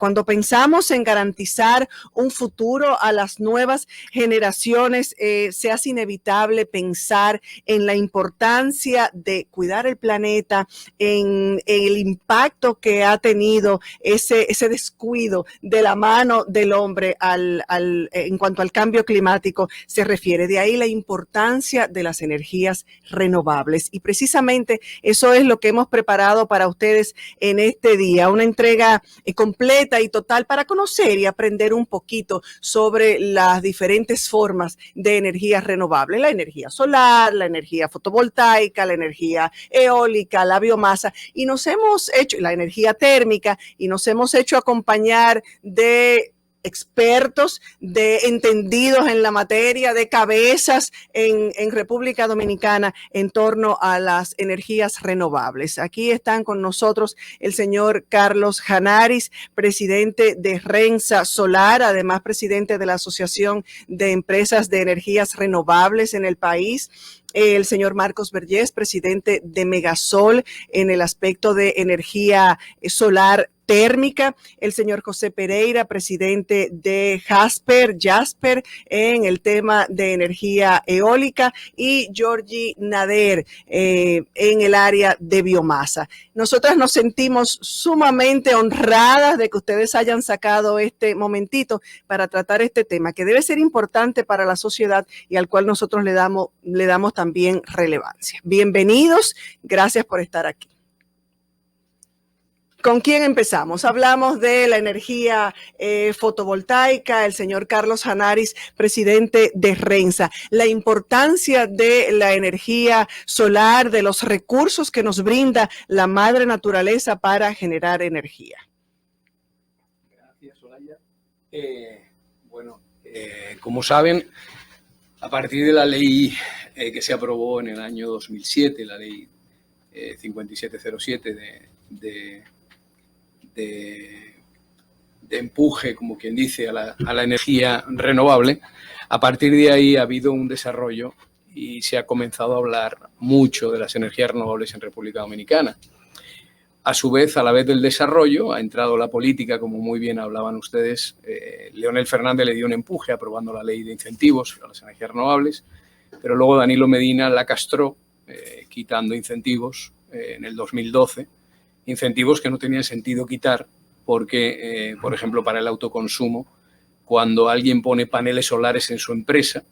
Cuando pensamos en garantizar un futuro a las nuevas generaciones, se hace inevitable pensar en la importancia de cuidar el planeta, en el impacto que ha tenido ese descuido de la mano del hombre en cuanto al cambio climático se refiere. De ahí la importancia de las energías renovables. Y precisamente eso es lo que hemos preparado para ustedes en este día, una entrega completa y total para conocer y aprender un poquito sobre las diferentes formas de energías renovables, la energía solar, la energía fotovoltaica, la energía eólica, la biomasa, y nos hemos hecho, la energía térmica, y nos hemos hecho acompañar de expertos, de entendidos en la materia, de cabezas en República Dominicana en torno a las energías renovables. Aquí están con nosotros el señor Carlos Janaris, presidente de Rensa Solar, además presidente de la Asociación de Empresas de Energías Renovables en el país. El señor Marcos Vergés, presidente de Megasol en el aspecto de energía solar térmica, el señor José Pereira, presidente de Jasper en el tema de energía eólica, y Georgie Nader en el área de biomasa. Nosotras nos sentimos sumamente honradas de que ustedes hayan sacado este momentito para tratar este tema que debe ser importante para la sociedad y al cual nosotros le damos también relevancia. Bienvenidos, gracias por estar aquí. ¿Con quién empezamos? Hablamos de la energía fotovoltaica, el señor Carlos Janaris, presidente de Rensa. La importancia de la energía solar, de los recursos que nos brinda la madre naturaleza para generar energía. Gracias, Soraya. Como saben, a partir de la ley que se aprobó en el año 2007, la ley 5707 de empuje, como quien dice, a la energía renovable, a partir de ahí ha habido un desarrollo y se ha comenzado a hablar mucho de las energías renovables en República Dominicana. A su vez, a la vez del desarrollo, ha entrado la política, como muy bien hablaban ustedes. Leonel Fernández le dio un empuje aprobando la ley de incentivos a las energías renovables, pero luego Danilo Medina la castró, quitando incentivos en el 2012, incentivos que no tenían sentido quitar porque, por ejemplo, para el autoconsumo, cuando alguien pone paneles solares en su empresa,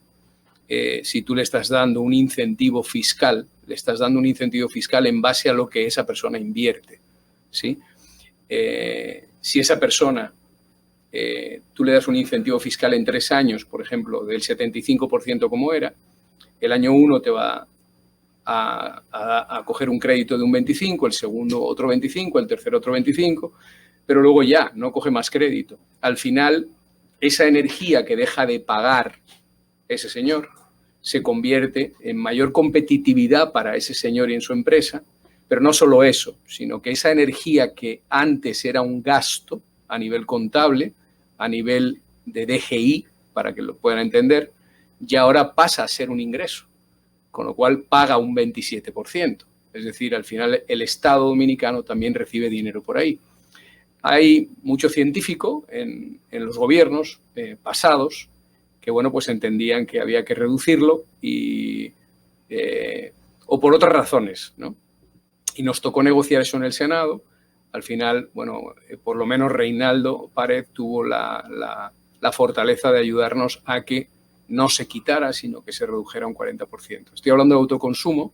si tú le estás dando un incentivo fiscal, le estás dando un incentivo fiscal en base a lo que esa persona invierte, ¿sí? Si esa persona, tú le das un incentivo fiscal en 3 años, por ejemplo, del 75% como era, el año 1 te va a coger un crédito de un 25, el segundo otro 25, el tercero otro 25, pero luego ya no coge más crédito. Al final, esa energía que deja de pagar ese señor se convierte en mayor competitividad para ese señor y en su empresa, pero no solo eso, sino que esa energía que antes era un gasto a nivel contable, a nivel de DGI, para que lo puedan entender, ya ahora pasa a ser un ingreso, con lo cual paga un 27%. Es decir, al final el Estado dominicano también recibe dinero por ahí. Hay mucho científico en los gobiernos pasados que, bueno, pues entendían que había que reducirlo o por otras razones, ¿no? Y nos tocó negociar eso en el Senado. Al final, bueno, por lo menos Reinaldo Pared tuvo la fortaleza de ayudarnos a que no se quitara, sino que se redujera un 40%. Estoy hablando de autoconsumo,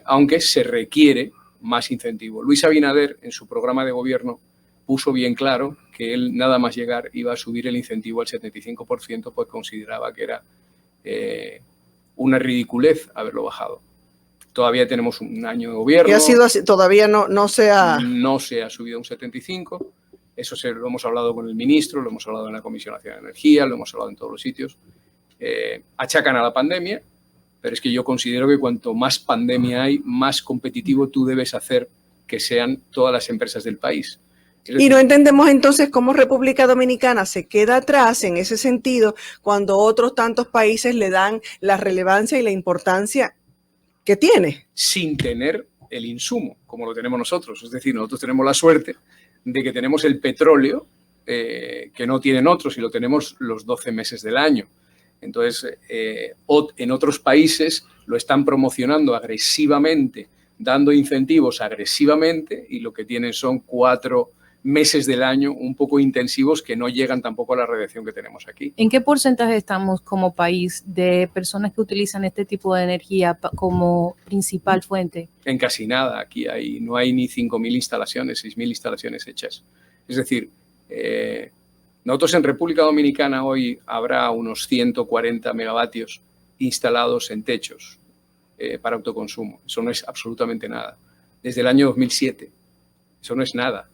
aunque se requiere más incentivo. Luis Abinader, en su programa de gobierno, puso bien claro que él, nada más llegar, iba a subir el incentivo al 75%, pues consideraba que era una ridiculez haberlo bajado. Todavía tenemos un año de gobierno. ¿Qué ha sido así? Todavía no se ha... No se ha subido a un 75%. Eso lo hemos hablado con el ministro, lo hemos hablado en la Comisión Nacional de Energía, lo hemos hablado en todos los sitios. Achacan a la pandemia, pero es que yo considero que cuanto más pandemia hay, más competitivo tú debes hacer que sean todas las empresas del país. Y no entendemos entonces cómo República Dominicana se queda atrás en ese sentido cuando otros tantos países le dan la relevancia y la importancia que tiene. Sin tener el insumo, como lo tenemos nosotros. Es decir, nosotros tenemos la suerte de que tenemos el petróleo que no tienen otros y lo tenemos los 12 meses del año. Entonces, en otros países lo están promocionando agresivamente, dando incentivos agresivamente, y lo que tienen son 4 meses del año un poco intensivos que no llegan tampoco a la radiación que tenemos aquí. ¿En qué porcentaje estamos como país de personas que utilizan este tipo de energía como principal fuente? En casi nada. Aquí no hay ni 5.000 instalaciones, 6.000 instalaciones hechas. Es decir, nosotros en República Dominicana hoy habrá unos 140 megavatios instalados en techos para autoconsumo. Eso no es absolutamente nada. Desde el año 2007. Eso no es nada.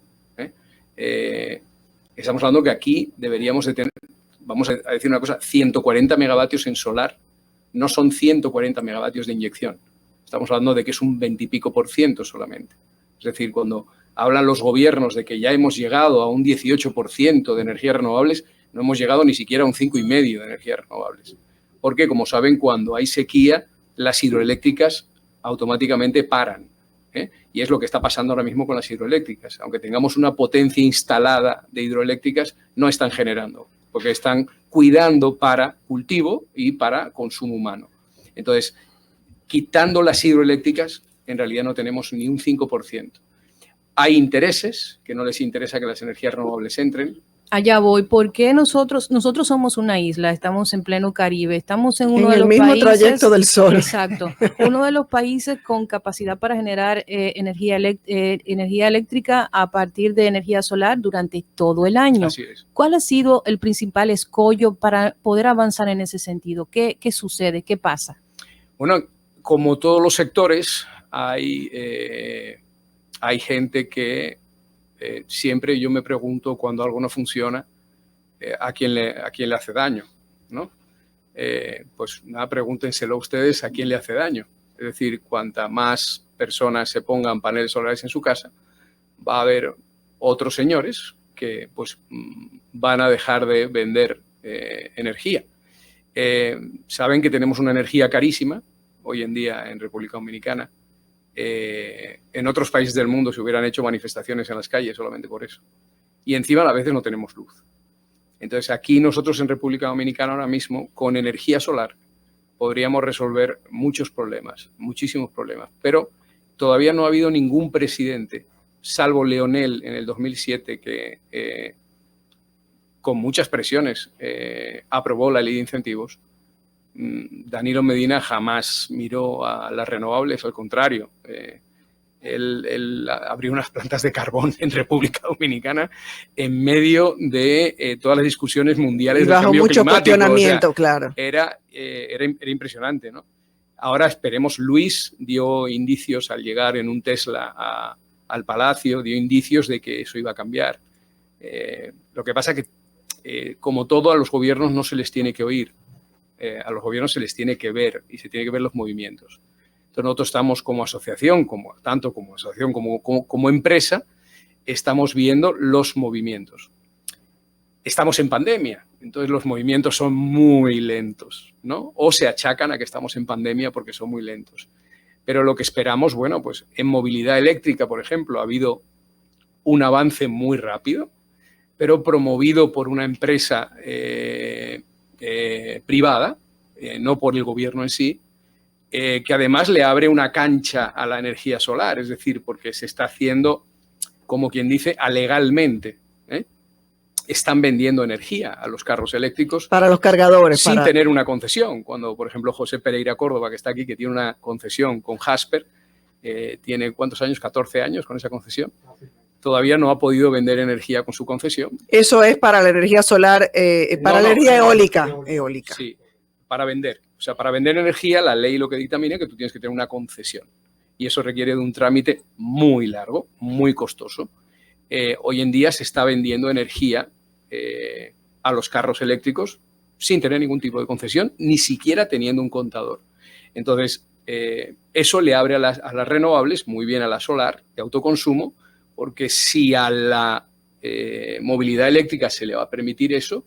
Estamos hablando que aquí deberíamos de tener, vamos a decir una cosa, 140 megavatios en solar. No son 140 megavatios de inyección. Estamos hablando de que es un 20 y pico % solamente. Es decir, cuando hablan los gobiernos de que ya hemos llegado a un 18% de energías renovables, no hemos llegado ni siquiera a un 5,5% de energías renovables. Porque, como saben, cuando hay sequía, las hidroeléctricas automáticamente paran. Y es lo que está pasando ahora mismo con las hidroeléctricas. Aunque tengamos una potencia instalada de hidroeléctricas, no están generando, porque están cuidando para cultivo y para consumo humano. Entonces, quitando las hidroeléctricas, en realidad no tenemos ni un 5%. Hay intereses que no les interesa que las energías renovables entren. Allá voy. ¿Por qué nosotros somos una isla? Estamos en pleno Caribe. Estamos en uno de los mismo países, trayecto del sol. Exacto. Uno de los países con capacidad para generar energía eléctrica a partir de energía solar durante todo el año. Así es. ¿Cuál ha sido el principal escollo para poder avanzar en ese sentido? ¿Qué sucede? ¿Qué pasa? Bueno, como todos los sectores, hay gente que siempre yo me pregunto cuando algo no funciona, ¿a quién le hace daño? ¿No? Pues nada, pregúntenselo ustedes a quién le hace daño. Es decir, cuanta más personas se pongan paneles solares en su casa, va a haber otros señores que pues van a dejar de vender energía. Saben que tenemos una energía carísima hoy en día en República Dominicana. En otros países del mundo se hubieran hecho manifestaciones en las calles solamente por eso. Y encima a veces no tenemos luz. Entonces aquí nosotros en República Dominicana ahora mismo con energía solar podríamos resolver muchos problemas, muchísimos problemas. Pero todavía no ha habido ningún presidente, salvo Leonel en el 2007 que con muchas presiones aprobó la ley de incentivos. Danilo Medina jamás miró a las renovables, al contrario. Él abrió unas plantas de carbón en República Dominicana en medio de todas las discusiones mundiales del cambio climático. Bajo mucho cuestionamiento, claro. Era impresionante, ¿no? Ahora esperemos, Luis dio indicios al llegar en un Tesla al Palacio, dio indicios de que eso iba a cambiar. Lo que pasa que, como todo, a los gobiernos no se les tiene que oír. A los gobiernos se les tiene que ver y se tiene que ver los movimientos. Entonces nosotros estamos como asociación, tanto como asociación como empresa, estamos viendo los movimientos. Estamos en pandemia, entonces los movimientos son muy lentos, ¿no? O se achacan a que estamos en pandemia porque son muy lentos. Pero lo que esperamos, bueno, pues en movilidad eléctrica, por ejemplo, ha habido un avance muy rápido, pero promovido por una empresa privada, no por el gobierno en sí, que además le abre una cancha a la energía solar, es decir, porque se está haciendo, como quien dice, alegalmente. Están vendiendo energía a los carros eléctricos para los cargadores, sin tener una concesión. Cuando, por ejemplo, José Pereira Córdoba, que está aquí, que tiene una concesión con Jasper, tiene ¿cuántos años? 14 años con esa concesión. Todavía no ha podido vender energía con su concesión. Eso es para la energía solar, para la energía eólica. Sí, para vender. O sea, para vender energía, la ley lo que dictamina es que tú tienes que tener una concesión. Y eso requiere de un trámite muy largo, muy costoso. Hoy en día se está vendiendo energía a los carros eléctricos sin tener ningún tipo de concesión, ni siquiera teniendo un contador. Entonces, eso le abre a las renovables, muy bien a la solar, de autoconsumo, porque si a la movilidad eléctrica se le va a permitir eso,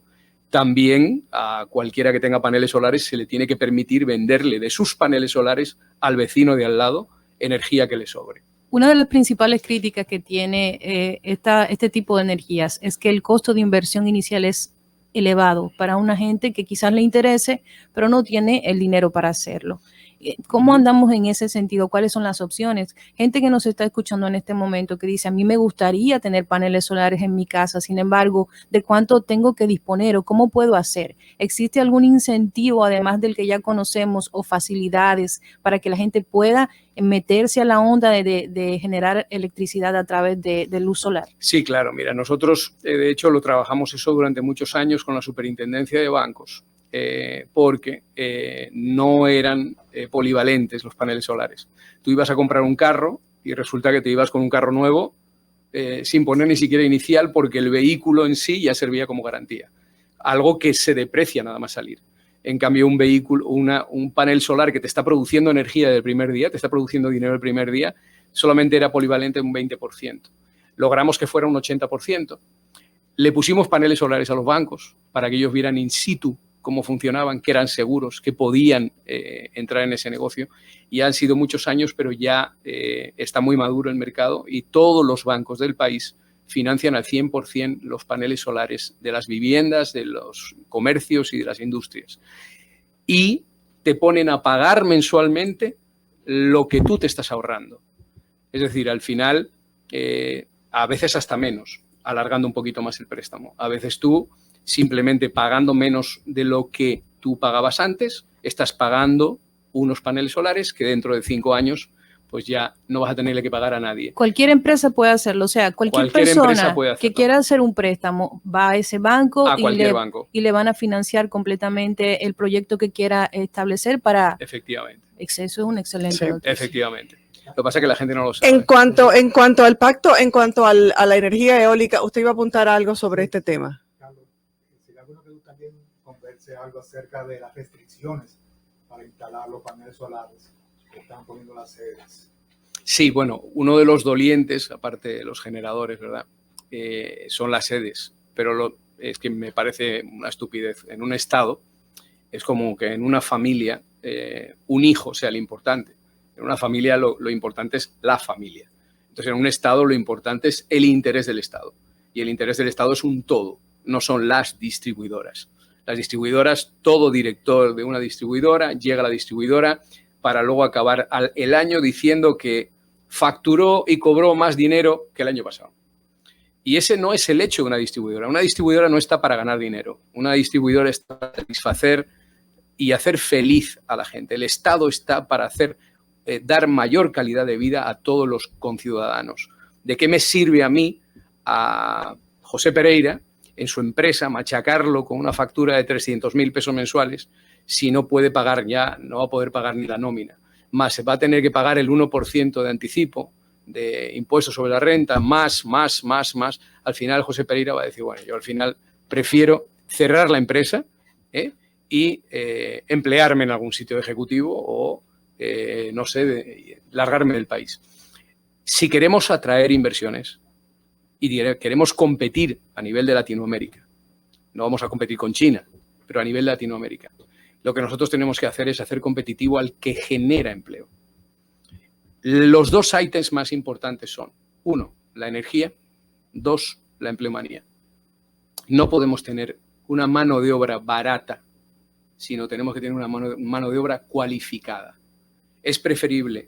también a cualquiera que tenga paneles solares se le tiene que permitir venderle de sus paneles solares al vecino de al lado energía que le sobre. Una de las principales críticas que tiene este tipo de energías es que el costo de inversión inicial es elevado para una gente que quizás le interese, pero no tiene el dinero para hacerlo. ¿Cómo andamos en ese sentido? ¿Cuáles son las opciones? Gente que nos está escuchando en este momento que dice, a mí me gustaría tener paneles solares en mi casa, sin embargo, ¿de cuánto tengo que disponer o cómo puedo hacer? ¿Existe algún incentivo, además del que ya conocemos, o facilidades para que la gente pueda meterse a la onda de generar electricidad a través de luz solar? Sí, claro. Mira, nosotros, de hecho, lo trabajamos eso durante muchos años con la Superintendencia de Bancos. Porque no eran polivalentes los paneles solares. Tú ibas a comprar un carro y resulta que te ibas con un carro nuevo sin poner ni siquiera inicial porque el vehículo en sí ya servía como garantía. Algo que se deprecia nada más salir. En cambio, un vehículo, un panel solar que te está produciendo energía del primer día, te está produciendo dinero el primer día, solamente era polivalente un 20%. Logramos que fuera un 80%. Le pusimos paneles solares a los bancos para que ellos vieran in situ cómo funcionaban, que eran seguros, que podían entrar en ese negocio. Y han sido muchos años, pero ya está muy maduro el mercado y todos los bancos del país financian al 100% los paneles solares de las viviendas, de los comercios y de las industrias. Y te ponen a pagar mensualmente lo que tú te estás ahorrando. Es decir, al final, a veces hasta menos, alargando un poquito más el préstamo. A veces tú, simplemente pagando menos de lo que tú pagabas antes, estás pagando unos paneles solares que dentro de 5 años pues ya no vas a tenerle que pagar a nadie. Cualquier empresa puede hacerlo, o sea, cualquier persona que quiera hacer un préstamo va a ese banco, y le van a financiar completamente el proyecto que quiera establecer para... Efectivamente. Eso es un excelente. Sí. Efectivamente. Lo que pasa es que la gente no lo sabe. En cuanto al pacto, en cuanto a la energía eólica, usted iba a apuntar algo sobre este tema. Sería bueno que tú también converse algo acerca de las restricciones para instalar los paneles solares que están poniendo las sedes. Sí, bueno, uno de los dolientes, aparte de los generadores, ¿verdad? Son las sedes, pero es que me parece una estupidez. En un estado es como que en una familia un hijo sea el importante. En una familia lo importante es la familia. Entonces, en un estado lo importante es el interés del estado. Y el interés del estado es un todo, no son las distribuidoras. Las distribuidoras, todo director de una distribuidora llega a la distribuidora para luego acabar el año diciendo que facturó y cobró más dinero que el año pasado. Y ese no es el hecho de una distribuidora. Una distribuidora no está para ganar dinero. Una distribuidora está para satisfacer y hacer feliz a la gente. El Estado está para dar mayor calidad de vida a todos los conciudadanos. ¿De qué me sirve a mí, a José Pereira, en su empresa, machacarlo con una factura de 300.000 pesos mensuales si no puede pagar ya, no va a poder pagar ni la nómina? Más se va a tener que pagar el 1% de anticipo de impuestos sobre la renta, más. Al final José Pereira va a decir, bueno, yo al final prefiero cerrar la empresa y emplearme en algún sitio ejecutivo o, no sé, largarme del país. Si queremos atraer inversiones y queremos competir a nivel de Latinoamérica, no vamos a competir con China, pero a nivel de Latinoamérica, lo que nosotros tenemos que hacer es hacer competitivo al que genera empleo. Los dos ítems más importantes son, 1, la energía, 2, la empleomanía. No podemos tener una mano de obra barata, sino tenemos que tener una mano de obra cualificada. Es preferible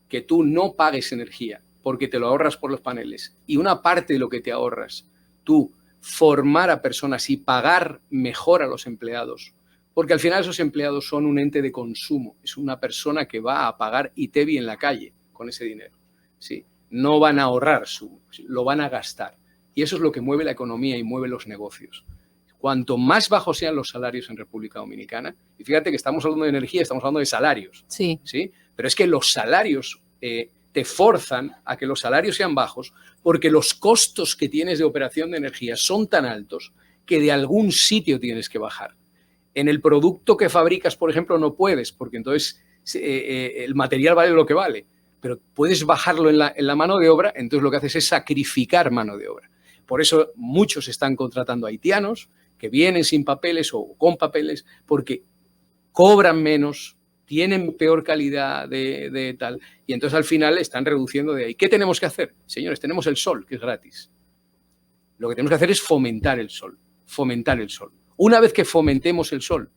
que tú no pagues energía porque te lo ahorras por los paneles y una parte de lo que te ahorras, tú formar a personas y pagar mejor a los empleados, porque al final esos empleados son un ente de consumo, es una persona que va a pagar ITEVI en la calle con ese dinero. ¿Sí? No van a ahorrar, lo van a gastar. Y eso es lo que mueve la economía y mueve los negocios. Cuanto más bajos sean los salarios en República Dominicana, y fíjate que estamos hablando de energía, estamos hablando de salarios, sí. Pero es que los salarios te forzan a que los salarios sean bajos porque los costos que tienes de operación de energía son tan altos que de algún sitio tienes que bajar. En el producto que fabricas, por ejemplo, no puedes, porque entonces el material vale lo que vale, pero puedes bajarlo en la mano de obra, entonces lo que haces es sacrificar mano de obra. Por eso muchos están contratando haitianos que vienen sin papeles o con papeles porque cobran menos, tienen peor calidad de tal, y entonces al final están reduciendo de ahí. ¿Qué tenemos que hacer? Señores, tenemos el sol, que es gratis. Lo que tenemos que hacer es fomentar el sol, fomentar el sol. Una vez que fomentemos el sol,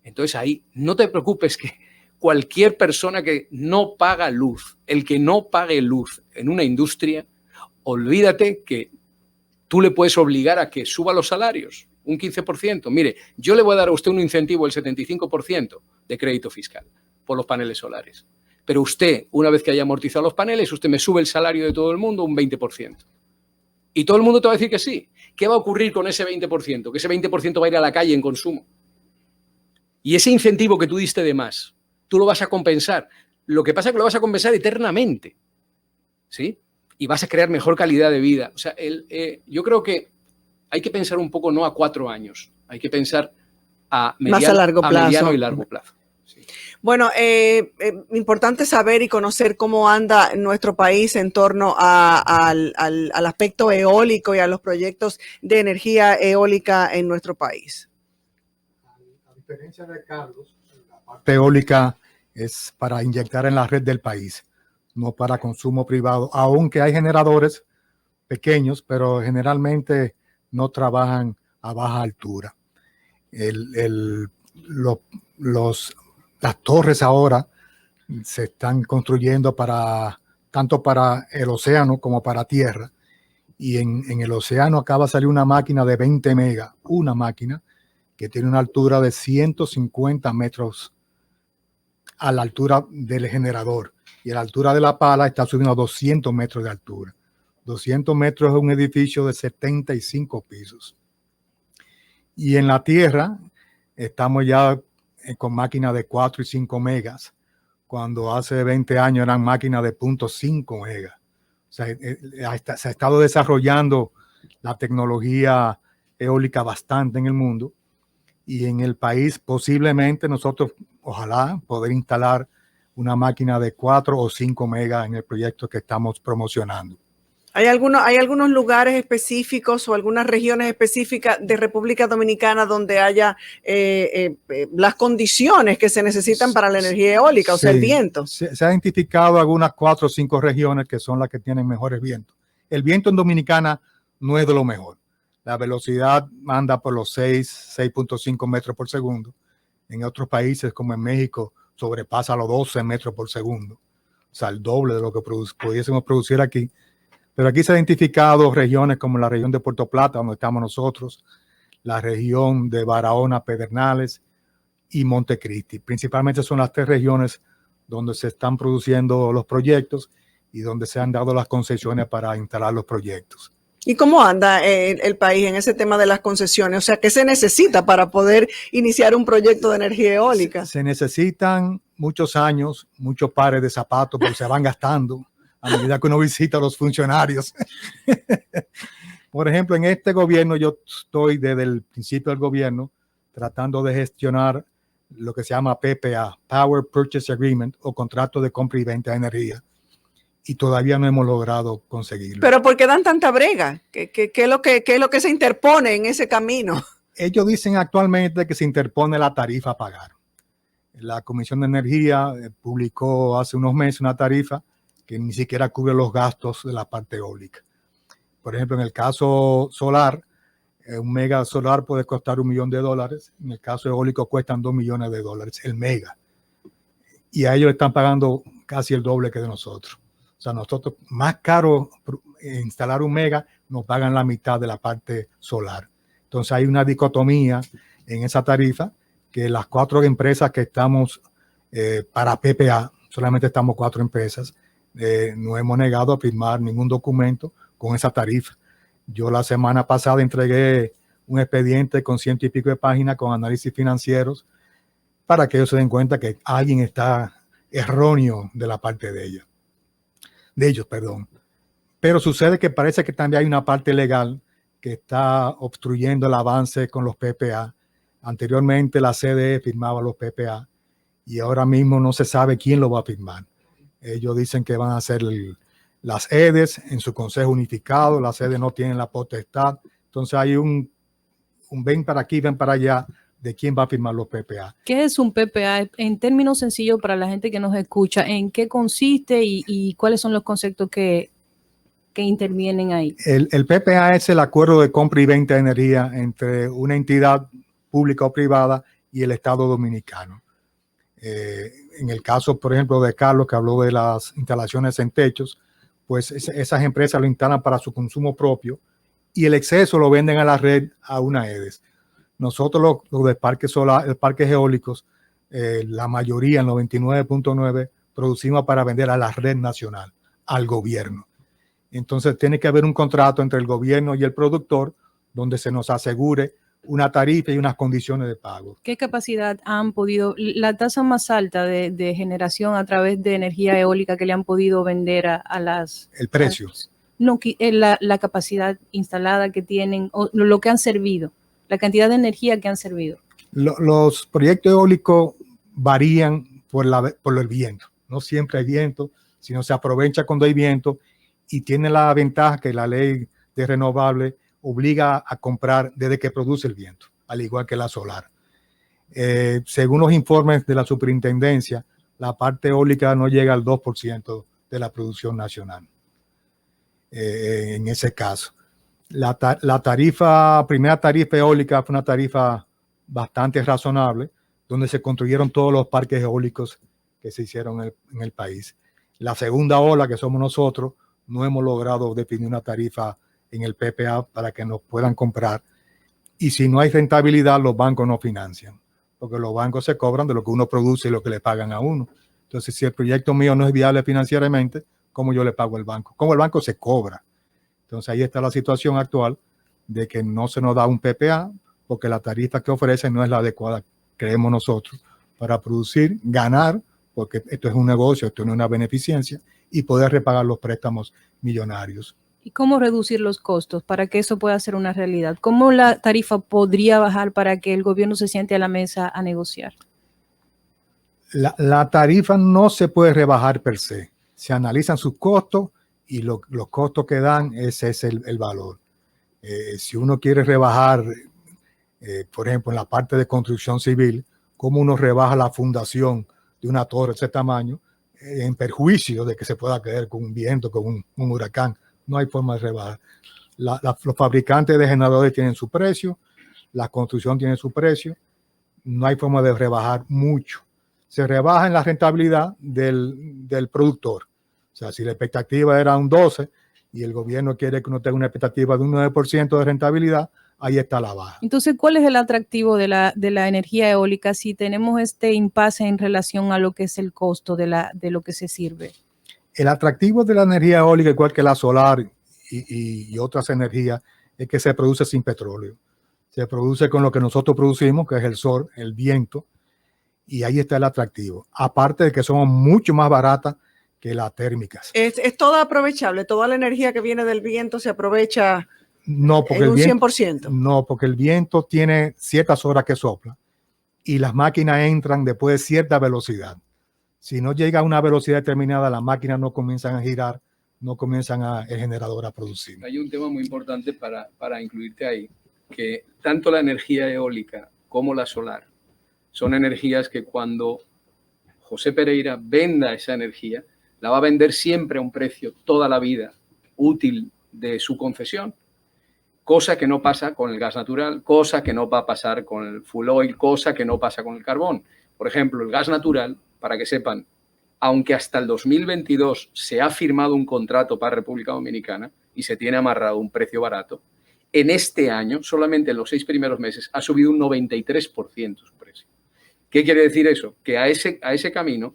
entonces ahí no te preocupes que cualquier persona que no paga luz, el que no pague luz en una industria, olvídate que tú le puedes obligar a que suba los salarios un 15%. Mire, yo le voy a dar a usted un incentivo del 75% de crédito fiscal por los paneles solares. Pero usted, una vez que haya amortizado los paneles, usted me sube el salario de todo el mundo un 20%. Y todo el mundo te va a decir que sí. ¿Qué va a ocurrir con ese 20%? Que ese 20% va a ir a la calle en consumo. Y ese incentivo que tú diste de más, tú lo vas a compensar. Lo que pasa es que lo vas a compensar eternamente, ¿sí? Y vas a crear mejor calidad de vida. O sea, yo creo que hay que pensar un poco no a 4 años, hay que pensar más a largo plazo. A mediano y largo plazo. Sí. Bueno, importante saber y conocer cómo anda nuestro país en torno al aspecto eólico y a los proyectos de energía eólica en nuestro país. A diferencia de Carlos, la parte eólica es para inyectar en la red del país, no para consumo privado, aunque hay generadores pequeños, pero generalmente no trabajan a baja altura. Las torres ahora se están construyendo tanto para el océano como para tierra, y en el océano acaba de salir una máquina de 20 megas, una máquina que tiene una altura de 150 metros a la altura del generador, y a la altura de la pala está subiendo a 200 metros de altura. 200 metros es un edificio de 75 pisos. Y en la tierra estamos ya con máquinas de 4 y 5 megas, cuando hace 20 años eran máquinas de 0.5 megas. O sea, se ha estado desarrollando la tecnología eólica bastante en el mundo, y en el país posiblemente nosotros, ojalá, poder instalar una máquina de 4 o 5 megas en el proyecto que estamos promocionando. ¿Hay algunos lugares específicos o algunas regiones específicas de República Dominicana donde haya las condiciones que se necesitan para la energía eólica, o sea, el viento? Se ha identificado algunas 4 o 5 regiones que son las que tienen mejores vientos. El viento en Dominicana no es de lo mejor. La velocidad anda por los 6.5 metros por segundo. En otros países, como en México, sobrepasa los 12 metros por segundo. O sea, el doble de lo que pudiésemos producir aquí. Pero aquí se han identificado regiones como la región de Puerto Plata, donde estamos nosotros, la región de Barahona, Pedernales y Montecristi. Principalmente son las 3 regiones donde se están produciendo los proyectos y donde se han dado las concesiones para instalar los proyectos. ¿Y cómo anda el país en ese tema de las concesiones? O sea, ¿qué se necesita para poder iniciar un proyecto de energía eólica? Se necesitan muchos años, muchos pares de zapatos, porque se van gastando a medida que uno visita a los funcionarios. Por ejemplo, en este gobierno yo estoy desde el principio del gobierno tratando de gestionar lo que se llama PPA, Power Purchase Agreement, o contrato de compra y venta de energía. Y todavía no hemos logrado conseguirlo. ¿Pero por qué dan tanta brega? ¿Qué es lo que se interpone en ese camino? Ellos dicen actualmente que se interpone la tarifa a pagar. La Comisión de Energía publicó hace unos meses una tarifa que ni siquiera cubre los gastos de la parte eólica. Por ejemplo, en el caso solar, un mega solar puede costar $1 millón. En el caso eólico cuestan $2 millones el mega. Y a ellos están pagando casi el doble que de nosotros. O sea, nosotros, más caro instalar un mega, nos pagan la mitad de la parte solar. Entonces hay una dicotomía en esa tarifa, que las 4 empresas que estamos para PPA, solamente estamos 4 empresas, no hemos negado a firmar ningún documento con esa tarifa. Yo la semana pasada entregué un expediente con 100 y pico de páginas con análisis financieros para que ellos se den cuenta que alguien está erróneo de la parte de ellos. Pero sucede que parece que también hay una parte legal que está obstruyendo el avance con los PPA. Anteriormente la CDE firmaba los PPA y ahora mismo no se sabe quién lo va a firmar. Ellos dicen que van a hacer las EDES en su consejo unificado. Las EDES no tienen la potestad. Entonces hay un ven para aquí, ven para allá de quién va a firmar los PPA. ¿Qué es un PPA? En términos sencillos para la gente que nos escucha, ¿en qué consiste y cuáles son los conceptos que intervienen ahí? El PPA es el acuerdo de compra y venta de energía entre una entidad pública o privada y el Estado dominicano. En el caso, por ejemplo, de Carlos, que habló de las instalaciones en techos, pues esas empresas lo instalan para su consumo propio y el exceso lo venden a la red a una EDES. Nosotros los de parques eólicos, la mayoría, el 99.9%, producimos para vender a la red nacional, al gobierno. Entonces tiene que haber un contrato entre el gobierno y el productor donde se nos asegure una tarifa y unas condiciones de pago. ¿Qué capacidad han podido, la tasa más alta de generación a través de energía eólica que le han podido vender a las... El precio. No, la capacidad instalada que tienen, o lo que han servido, la cantidad de energía que han servido. Los proyectos eólicos varían por el viento. No siempre hay viento, sino se aprovecha cuando hay viento y tiene la ventaja que la ley de renovables obliga a comprar desde que produce el viento, al igual que la solar. Según los informes de la superintendencia, la parte eólica no llega al 2% de la producción nacional. En ese caso, la primera tarifa eólica fue una tarifa bastante razonable, donde se construyeron todos los parques eólicos que se hicieron en el país. La segunda ola, que somos nosotros, no hemos logrado definir una tarifa en el PPA para que nos puedan comprar. Y si no hay rentabilidad, los bancos no financian, porque los bancos se cobran de lo que uno produce y lo que le pagan a uno. Entonces, si el proyecto mío no es viable financieramente, ¿cómo yo le pago al banco? ¿Cómo el banco se cobra? Entonces, ahí está la situación actual de que no se nos da un PPA porque la tarifa que ofrece no es la adecuada, creemos nosotros, para producir, ganar, porque esto es un negocio, esto no es una beneficencia, y poder repagar los préstamos millonarios. ¿Y cómo reducir los costos para que eso pueda ser una realidad? ¿Cómo la tarifa podría bajar para que el gobierno se siente a la mesa a negociar? La tarifa no se puede rebajar per se. Se analizan sus costos y los costos que dan, ese es el valor. Si uno quiere rebajar, por ejemplo, en la parte de construcción civil, cómo uno rebaja la fundación de una torre de ese tamaño en perjuicio de que se pueda caer con un viento, con un huracán. No hay forma de rebajar. Los fabricantes de generadores tienen su precio, la construcción tiene su precio, no hay forma de rebajar mucho. Se rebaja en la rentabilidad del productor. O sea, si la expectativa era un 12 y el gobierno quiere que uno tenga una expectativa de un 9% de rentabilidad, ahí está la baja. Entonces, ¿cuál es el atractivo de la energía eólica si tenemos este impasse en relación a lo que es el costo de lo que se sirve? El atractivo de la energía eólica, igual que la solar y otras energías, es que se produce sin petróleo. Se produce con lo que nosotros producimos, que es el sol, el viento, y ahí está el atractivo. Aparte de que son mucho más baratas que las térmicas. ¿Es toda aprovechable? ¿Toda la energía que viene del viento se aprovecha no, porque en un el viento, 100%? No, porque el viento tiene ciertas horas que sopla y las máquinas entran después de cierta velocidad. Si no llega a una velocidad determinada, las máquinas no comienzan a girar, no comienzan el generador a producir. Hay un tema muy importante para incluirte ahí, que tanto la energía eólica como la solar son energías que cuando José Pereira venda esa energía, la va a vender siempre a un precio toda la vida útil de su concesión, cosa que no pasa con el gas natural, cosa que no va a pasar con el fuel oil, cosa que no pasa con el carbón. Por ejemplo, el gas natural, para que sepan, aunque hasta el 2022 se ha firmado un contrato para República Dominicana y se tiene amarrado un precio barato, en este año, solamente en los 6 primeros meses, ha subido un 93% su precio. ¿Qué quiere decir eso? Que a ese camino,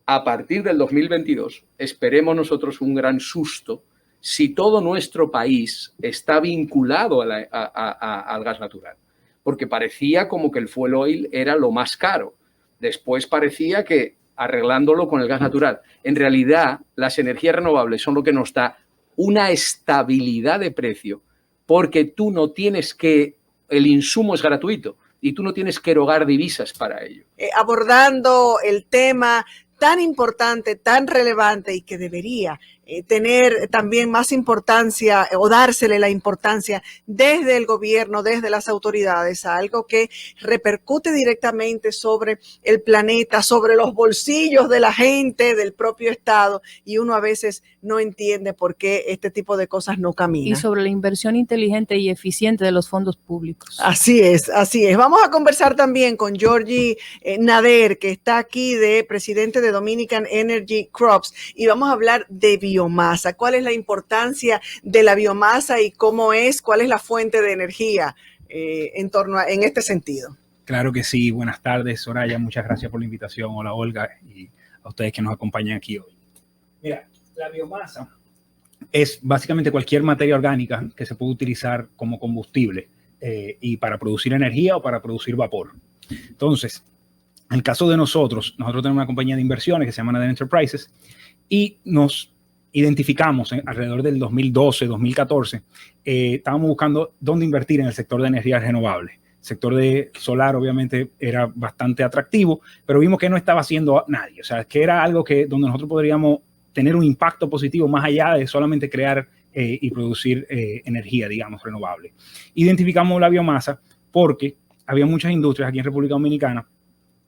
a partir del 2022, esperemos nosotros un gran susto si todo nuestro país está vinculado al gas natural. Porque parecía como que el fuel oil era lo más caro. Después parecía que arreglándolo con el gas natural. En realidad, las energías renovables son lo que nos da una estabilidad de precio, porque tú no tienes que, el insumo es gratuito y tú no tienes que erogar divisas para ello. Abordando el tema tan importante, tan relevante y que debería tener también más importancia o dársele la importancia desde el gobierno, desde las autoridades, a algo que repercute directamente sobre el planeta, sobre los bolsillos de la gente, del propio Estado, y uno a veces no entiende por qué este tipo de cosas no caminan. Y sobre la inversión inteligente y eficiente de los fondos públicos. Así es, así es. Vamos a conversar también con Georgie Nader, que está aquí de presidente de Dominican Energy Crops, y vamos a hablar de biomasa. ¿Cuál es la importancia de la biomasa y cuál es la fuente de energía en este sentido? Claro que sí. Buenas tardes, Soraya. Muchas gracias por la invitación. Hola, Olga, y a ustedes que nos acompañan aquí hoy. Mira, la biomasa es básicamente cualquier materia orgánica que se puede utilizar como combustible y para producir energía o para producir vapor. Entonces, en el caso de nosotros tenemos una compañía de inversiones que se llama Nader Enterprises y nos identificamos alrededor del 2012, 2014. Estábamos buscando dónde invertir en el sector de energías renovables. El sector de solar obviamente era bastante atractivo, pero vimos que no estaba haciendo nadie. O sea, que era algo donde nosotros podríamos tener un impacto positivo más allá de solamente crear y producir energía, digamos, renovable. Identificamos la biomasa porque había muchas industrias aquí en República Dominicana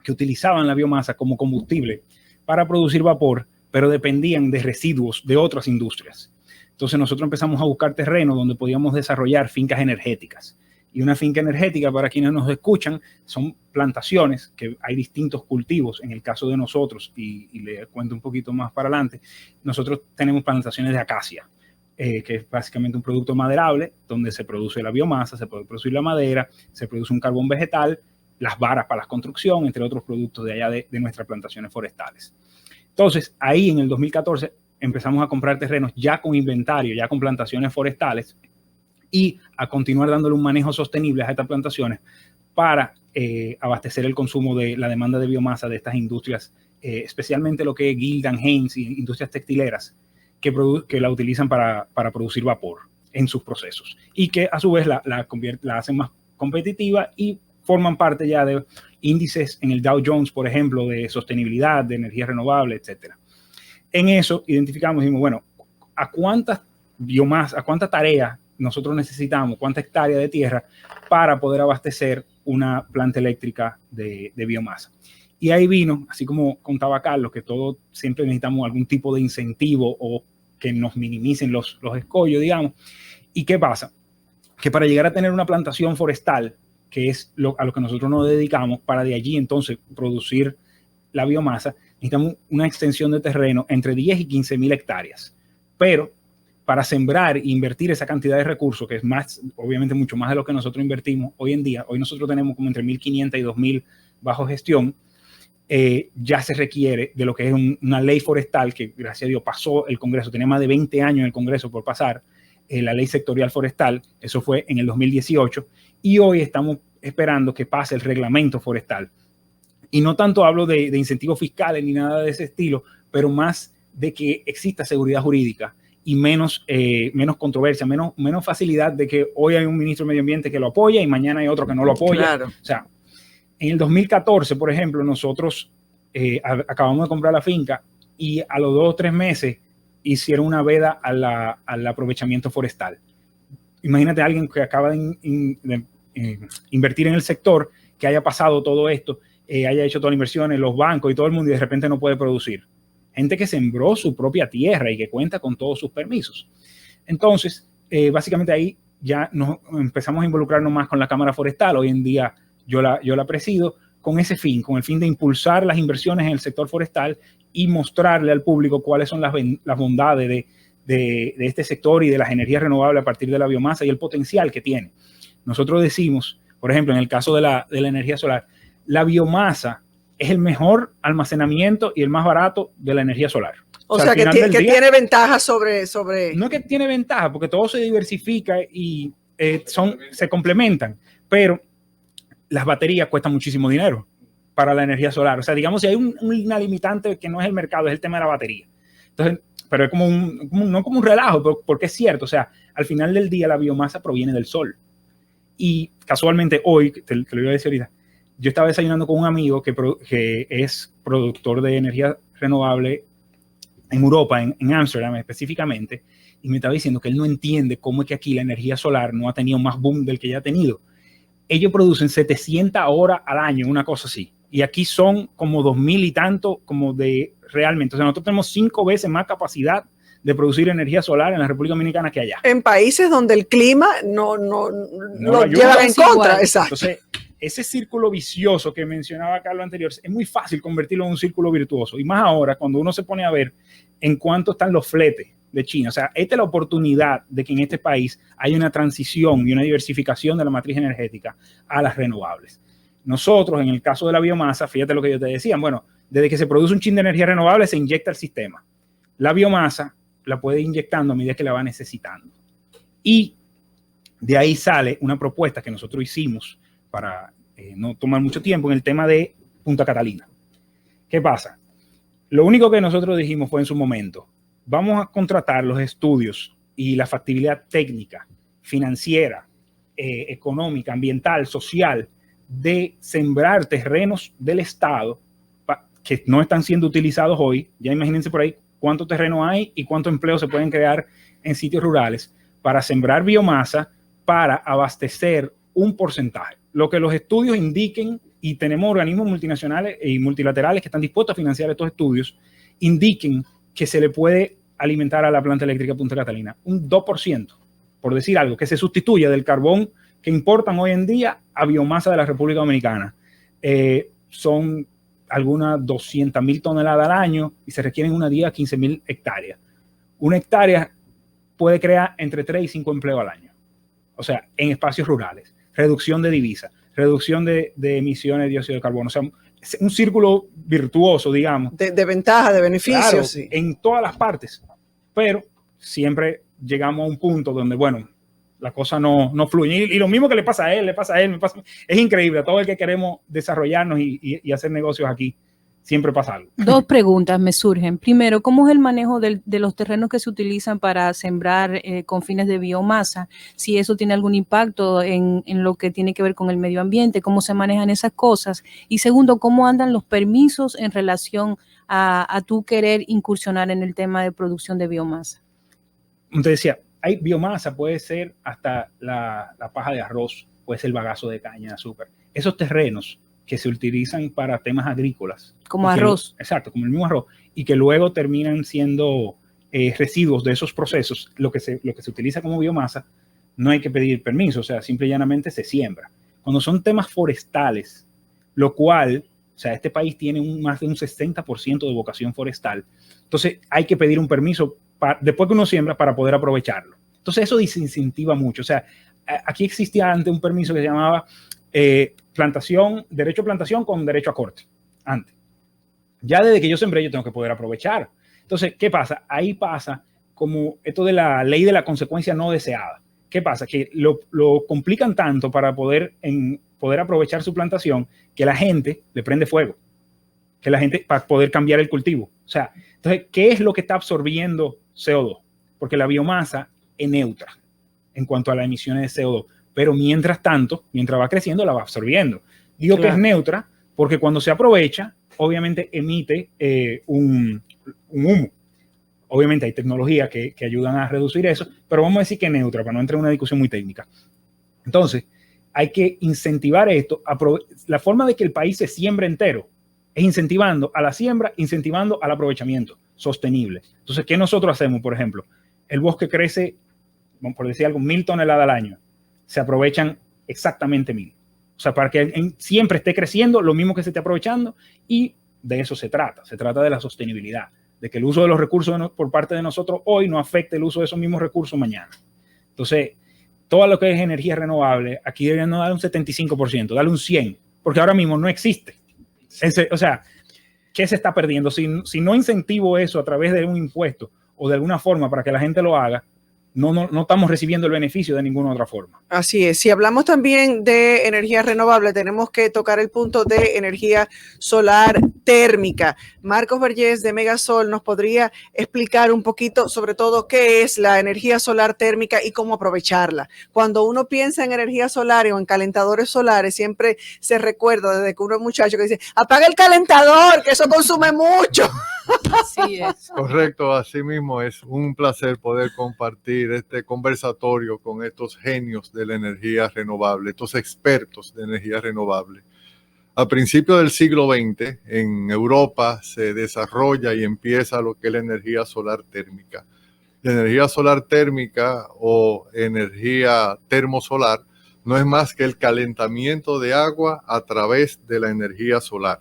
que utilizaban la biomasa como combustible para producir vapor, pero dependían de residuos de otras industrias. Entonces nosotros empezamos a buscar terreno donde podíamos desarrollar fincas energéticas. Y una finca energética, para quienes nos escuchan, son plantaciones, que hay distintos cultivos. En el caso de nosotros, y le cuento un poquito más para adelante, nosotros tenemos plantaciones de acacia, que es básicamente un producto maderable, donde se produce la biomasa, se puede producir la madera, se produce un carbón vegetal, las varas para la construcción, entre otros productos de allá de nuestras plantaciones forestales. Entonces, ahí en el 2014 empezamos a comprar terrenos ya con inventario, ya con plantaciones forestales, y a continuar dándole un manejo sostenible a estas plantaciones para abastecer el consumo de la demanda de biomasa de estas industrias, especialmente lo que es Gildan, Haynes y industrias textileras que la utilizan para producir vapor en sus procesos y que a su vez la hacen más competitiva y forman parte ya de índices en el Dow Jones, por ejemplo, de sostenibilidad, de energía renovable, etc. En eso identificamos y dijimos, bueno, ¿a cuántas biomasa, a cuánta tarea nosotros necesitamos, cuánta hectárea de tierra para poder abastecer una planta eléctrica de biomasa? Y ahí vino, así como contaba Carlos, que todos siempre necesitamos algún tipo de incentivo o que nos minimicen los escollos, digamos. ¿Y qué pasa? Que para llegar a tener una plantación forestal, que es a lo que nosotros nos dedicamos, para de allí entonces producir la biomasa, necesitamos una extensión de terreno entre 10 y 15 mil hectáreas. Pero para sembrar e invertir esa cantidad de recursos, que es más, obviamente mucho más de lo que nosotros invertimos hoy en día, hoy nosotros tenemos como entre 1.500 y 2.000 bajo gestión, ya se requiere de lo que es una ley forestal que, gracias a Dios, pasó el Congreso, tenía más de 20 años en el Congreso por pasar, la ley sectorial forestal, eso fue en el 2018, y hoy estamos esperando que pase el reglamento forestal. Y no tanto hablo de incentivos fiscales ni nada de ese estilo, pero más de que exista seguridad jurídica y menos controversia, menos facilidad de que hoy hay un ministro de Medio Ambiente que lo apoya y mañana hay otro que no lo apoya. Claro. O sea, en el 2014, por ejemplo, nosotros acabamos de comprar la finca y a los 2 o 3 meses hicieron una veda al aprovechamiento forestal. Imagínate a alguien que acaba de invertir en el sector, que haya pasado todo esto, haya hecho todas las inversiones, los bancos y todo el mundo, y de repente no puede producir. Gente que sembró su propia tierra y que cuenta con todos sus permisos. Entonces, básicamente ahí ya nos empezamos a involucrarnos más con la Cámara Forestal. Hoy en día yo la presido con ese fin, con el fin de impulsar las inversiones en el sector forestal y mostrarle al público cuáles son las bondades de este sector y de las energías renovables a partir de la biomasa y el potencial que tiene. Nosotros decimos, por ejemplo, en el caso de la energía solar, la biomasa es el mejor almacenamiento y el más barato de la energía solar. O sea que tiene ventaja sobre... No es que tiene ventaja, porque todo se diversifica y se complementan, pero las baterías cuestan muchísimo dinero para la energía solar. O sea, digamos, si hay una limitante que no es el mercado, es el tema de la batería. Entonces, pero es como no como un relajo, pero porque es cierto. O sea, al final del día la biomasa proviene del sol. Y casualmente hoy, te lo iba a decir ahorita, yo estaba desayunando con un amigo que es productor de energía renovable en Europa, en Ámsterdam específicamente, y me estaba diciendo que él no entiende cómo es que aquí la energía solar no ha tenido más boom del que ya ha tenido. Ellos producen 700 horas al año, una cosa así. Y aquí son como 2.000 y tanto como de realmente. O sea, nosotros tenemos 5 veces más capacidad de producir energía solar en la República Dominicana que allá. En países donde el clima no lo lleva en contra. Exacto. Entonces, ese círculo vicioso que mencionaba Carlos anterior, es muy fácil convertirlo en un círculo virtuoso. Y más ahora, cuando uno se pone a ver en cuánto están los fletes de China. O sea, esta es la oportunidad de que en este país haya una transición y una diversificación de la matriz energética a las renovables. Nosotros, en el caso de la biomasa, fíjate lo que yo te decía, bueno, desde que se produce un chin de energía renovable se inyecta al sistema. La biomasa la puede ir inyectando a medida que la va necesitando. Y de ahí sale una propuesta que nosotros hicimos para no tomar mucho tiempo en el tema de Punta Catalina. ¿Qué pasa? Lo único que nosotros dijimos fue en su momento, vamos a contratar los estudios y la factibilidad técnica, financiera, económica, ambiental, social, de sembrar terrenos del Estado que no están siendo utilizados hoy. Ya imagínense por ahí cuánto terreno hay y cuánto empleo se pueden crear en sitios rurales para sembrar biomasa para abastecer un porcentaje. Lo que los estudios indiquen, y tenemos organismos multinacionales y multilaterales que están dispuestos a financiar estos estudios, indiquen que se le puede alimentar a la planta eléctrica Punta Catalina un 2%, por decir algo, que se sustituya del carbón que importan hoy en día a biomasa de la República Dominicana. Son algunas 200.000 toneladas al año y se requieren una 10 a 15.000 hectáreas. Una hectárea puede crear entre 3 y 5 empleos al año. O sea, en espacios rurales. Reducción de divisas, reducción de emisiones de dióxido de carbono. O sea, es un círculo virtuoso, digamos. De ventaja, de beneficios. Claro, sí. En todas las partes. Pero siempre llegamos a un punto donde, bueno, la cosa no fluye. Y lo mismo que le pasa a él, me pasa a mí. Es increíble. A todo el que queremos desarrollarnos y hacer negocios aquí, siempre pasa algo. 2 preguntas me surgen. Primero, ¿cómo es el manejo de los terrenos que se utilizan para sembrar con fines de biomasa? Si eso tiene algún impacto en lo que tiene que ver con el medio ambiente, cómo se manejan esas cosas. Y segundo, ¿cómo andan los permisos en relación a tú querer incursionar en el tema de producción de biomasa? Te decía, hay biomasa, puede ser hasta la paja de arroz, puede ser el bagazo de caña de azúcar. Esos terrenos que se utilizan para temas agrícolas. Como arroz. Exacto, como el mismo arroz. Y que luego terminan siendo residuos de esos procesos, lo que se utiliza como biomasa, no hay que pedir permiso, o sea, simple y llanamente se siembra. Cuando son temas forestales, lo cual, o sea, este país tiene más de un 60% de vocación forestal, entonces hay que pedir un permiso después que uno siembra para poder aprovecharlo. Entonces eso desincentiva mucho. O sea, aquí existía antes un permiso que se llamaba derecho a plantación con derecho a corte, antes. Ya desde que yo sembré yo tengo que poder aprovechar. Entonces, ¿qué pasa? Ahí pasa como esto de la ley de la consecuencia no deseada. ¿Qué pasa? Que lo complican tanto para poder aprovechar su plantación que la gente le prende fuego. Que la gente, para poder cambiar el cultivo. O sea, entonces, ¿qué es lo que está absorbiendo CO2? Porque la biomasa es neutra en cuanto a las emisiones de CO2. Pero mientras tanto, mientras va creciendo, la va absorbiendo. Digo que es neutra porque cuando se aprovecha, obviamente emite un humo. Obviamente hay tecnologías que ayudan a reducir eso, pero vamos a decir que es neutra para no entrar en una discusión muy técnica. Entonces, hay que incentivar esto. La forma de que el país se siembre entero es incentivando a la siembra, incentivando al aprovechamiento sostenible. Entonces, ¿qué nosotros hacemos? Por ejemplo, el bosque crece, por decir algo, 1.000 toneladas al año. Se aprovechan exactamente 1.000. O sea, para que siempre esté creciendo lo mismo que se esté aprovechando, y de eso se trata de la sostenibilidad, de que el uso de los recursos por parte de nosotros hoy no afecte el uso de esos mismos recursos mañana. Entonces, todo lo que es energía renovable, aquí deberían no dar un 75%, darle un 100%, porque ahora mismo no existe. O sea, ¿qué se está perdiendo? Si no incentivo eso a través de un impuesto o de alguna forma para que la gente lo haga, no estamos recibiendo el beneficio de ninguna otra forma. Así es. Si hablamos también de energía renovable, tenemos que tocar el punto de energía solar térmica. Marcos Vergés de Megasol nos podría explicar un poquito sobre todo qué es la energía solar térmica y cómo aprovecharla. Cuando uno piensa en energía solar o en calentadores solares, siempre se recuerda desde que uno es muchacho que dice, apaga el calentador, que eso consume mucho. Así es. Correcto, así mismo es un placer poder compartir este conversatorio con estos genios de la energía renovable, estos expertos de energía renovable. A principios del siglo XX, en Europa se desarrolla y empieza lo que es la energía solar térmica. La energía solar térmica o energía termosolar no es más que el calentamiento de agua a través de la energía solar.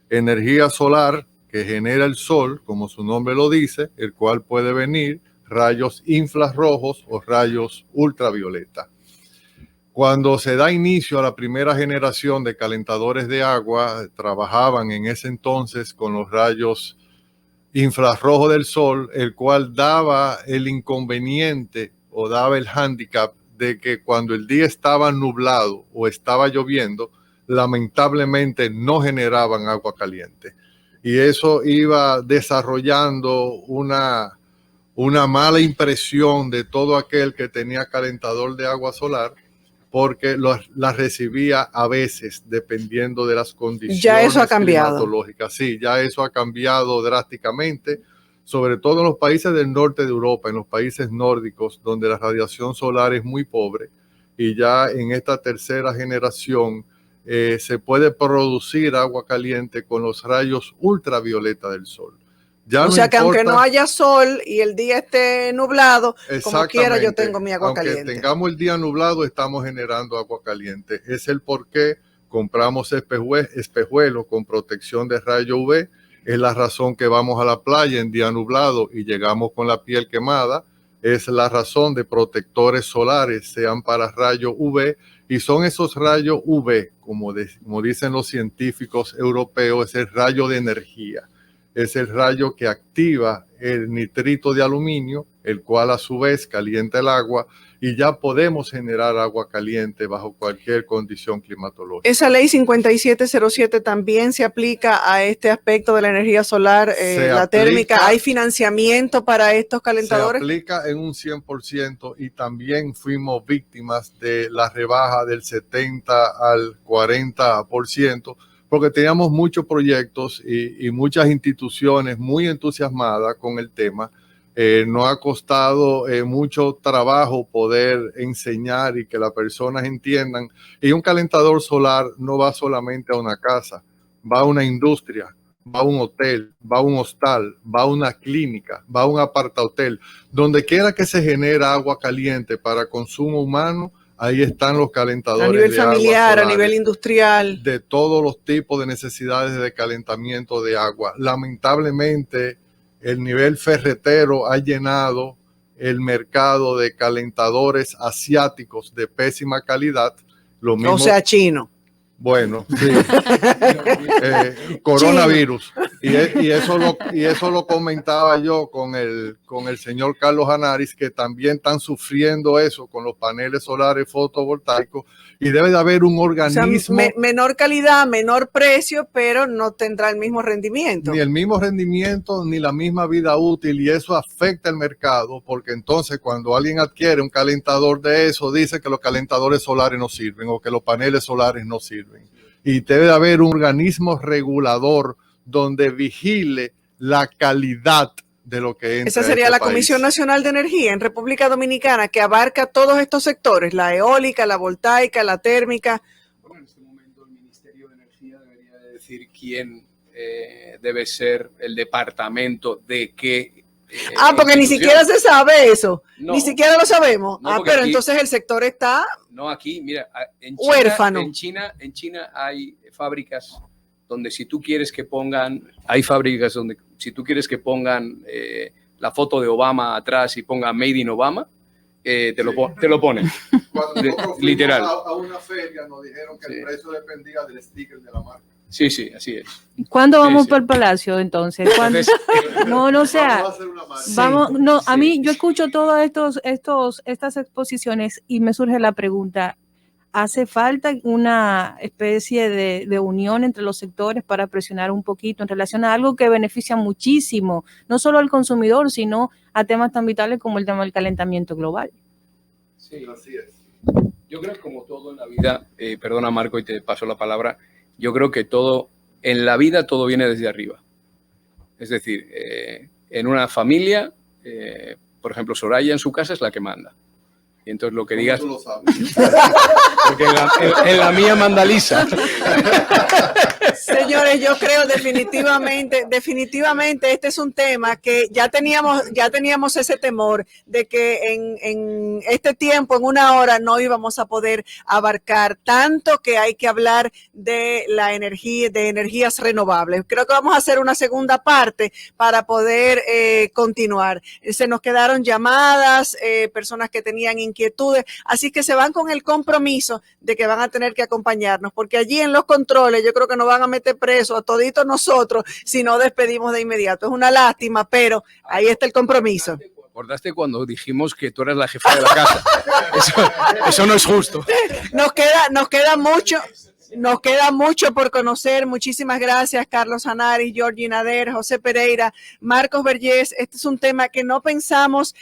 Energía solar que genera el sol, como su nombre lo dice, el cual puede venir rayos infrarrojos o rayos ultravioleta. Cuando se da inicio a la primera generación de calentadores de agua, trabajaban en ese entonces con los rayos infrarrojos del sol, el cual daba el inconveniente o daba el hándicap de que cuando el día estaba nublado o estaba lloviendo, lamentablemente no generaban agua caliente. Y eso iba desarrollando una mala impresión de todo aquel que tenía calentador de agua solar, porque la recibía a veces dependiendo de las condiciones ya eso ha cambiado. climatológicas. Sí, ya eso ha cambiado drásticamente, sobre todo en los países del norte de Europa, en los países nórdicos, donde la radiación solar es muy pobre, y ya en esta tercera generación se puede producir agua caliente con los rayos ultravioleta del sol. Ya o sea que aunque no haya sol y el día esté nublado, como quiera yo tengo mi agua aunque caliente. Aunque tengamos el día nublado, estamos generando agua caliente. Es el por qué compramos espejuelos con protección de rayo UV. Es la razón que vamos a la playa en día nublado y llegamos con la piel quemada. Es la razón de protectores solares, sean para rayo UV, y son esos rayos UV, como dicen los científicos europeos, es el rayo de energía. Es el rayo que activa el nitrito de aluminio, el cual a su vez calienta el agua, y ya podemos generar agua caliente bajo cualquier condición climatológica. Esa ley 5707 también se aplica a este aspecto de la energía solar, la térmica. ¿Hay financiamiento para estos calentadores? Se aplica en un 100% y también fuimos víctimas de la rebaja del 70 al 40%, porque teníamos muchos proyectos y muchas instituciones muy entusiasmadas con el tema. Nos ha costado mucho trabajo poder enseñar y que las personas entiendan. Y un calentador solar no va solamente a una casa, va a una industria, va a un hotel, va a un hostal, va a una clínica, va a un apartahotel. Donde quiera que se genera agua caliente para consumo humano, ahí están los calentadores. A nivel de familiar, agua a nivel industrial. De todos los tipos de necesidades de calentamiento de agua. Lamentablemente, el nivel ferretero ha llenado el mercado de calentadores asiáticos de pésima calidad. Lo mismo, o sea, chino. Bueno, sí. Coronavirus. Y eso lo comentaba yo con el señor Carlos Anaris, que también están sufriendo eso con los paneles solares fotovoltaicos, y debe de haber un organismo. O sea, menor calidad, menor precio, pero no tendrá el mismo rendimiento. Ni el mismo rendimiento, ni la misma vida útil, y eso afecta el mercado, porque entonces cuando alguien adquiere un calentador de eso, dice que los calentadores solares no sirven o que los paneles solares no sirven. Y debe de haber un organismo regulador donde vigile la calidad de lo que entra. Esa sería la Comisión Nacional de Energía en República Dominicana, que abarca todos estos sectores, la eólica, la voltaica, la térmica. Bueno, en este momento el Ministerio de Energía debería decir quién debe ser el departamento de qué. Porque ni siquiera se sabe eso, no, ni siquiera lo sabemos. No, pero aquí, entonces el sector está no aquí, mira, en China, huérfano. En China hay fábricas donde si tú quieres que pongan, hay fábricas donde si tú quieres que pongan la foto de Obama atrás y pongan Made in Obama, te lo ponen. Cuando literal. A una feria nos dijeron que el precio dependía del sticker de la marca. Sí, así es. ¿Cuándo vamos por el Palacio entonces? No, sea, vamos, no, a mí yo escucho todas estas exposiciones y me surge la pregunta, ¿hace falta una especie de unión entre los sectores para presionar un poquito en relación a algo que beneficia muchísimo, no solo al consumidor, sino a temas tan vitales como el tema del calentamiento global? Sí, así es. Yo creo que como todo en la vida, perdona Marco y te paso la palabra, yo creo que todo, en la vida todo viene desde arriba. Es decir, en una familia, por ejemplo, Soraya en su casa es la que manda. Y entonces lo que digas... ¿Cómo tú lo sabes? Porque en la mía manda Lisa. Señores, yo creo definitivamente este es un tema que ya teníamos ese temor de que en este tiempo, en una hora, no íbamos a poder abarcar tanto que hay que hablar de la energía, de energías renovables. Creo que vamos a hacer una segunda parte para poder continuar. Se nos quedaron llamadas, personas que tenían inquietudes, así que se van con el compromiso de que van a tener que acompañarnos, porque allí en los controles yo creo que nos van a meter presos a toditos nosotros si no despedimos de inmediato. Es una lástima, pero ahí está el compromiso. ¿Acordaste cuando dijimos que tú eres la jefa de la casa? Eso no es justo. Nos queda mucho por conocer. Muchísimas gracias, Carlos Hanari, Georgie Nader, José Pereira, Marcos Vergés. Este es un tema que no pensamos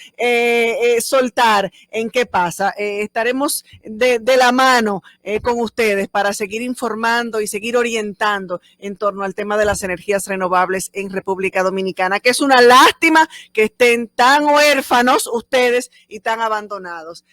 soltar en qué pasa. Estaremos de la mano con ustedes para seguir informando y seguir orientando en torno al tema de las energías renovables en República Dominicana, que es una lástima que estén tan huérfanos ustedes y tan abandonados.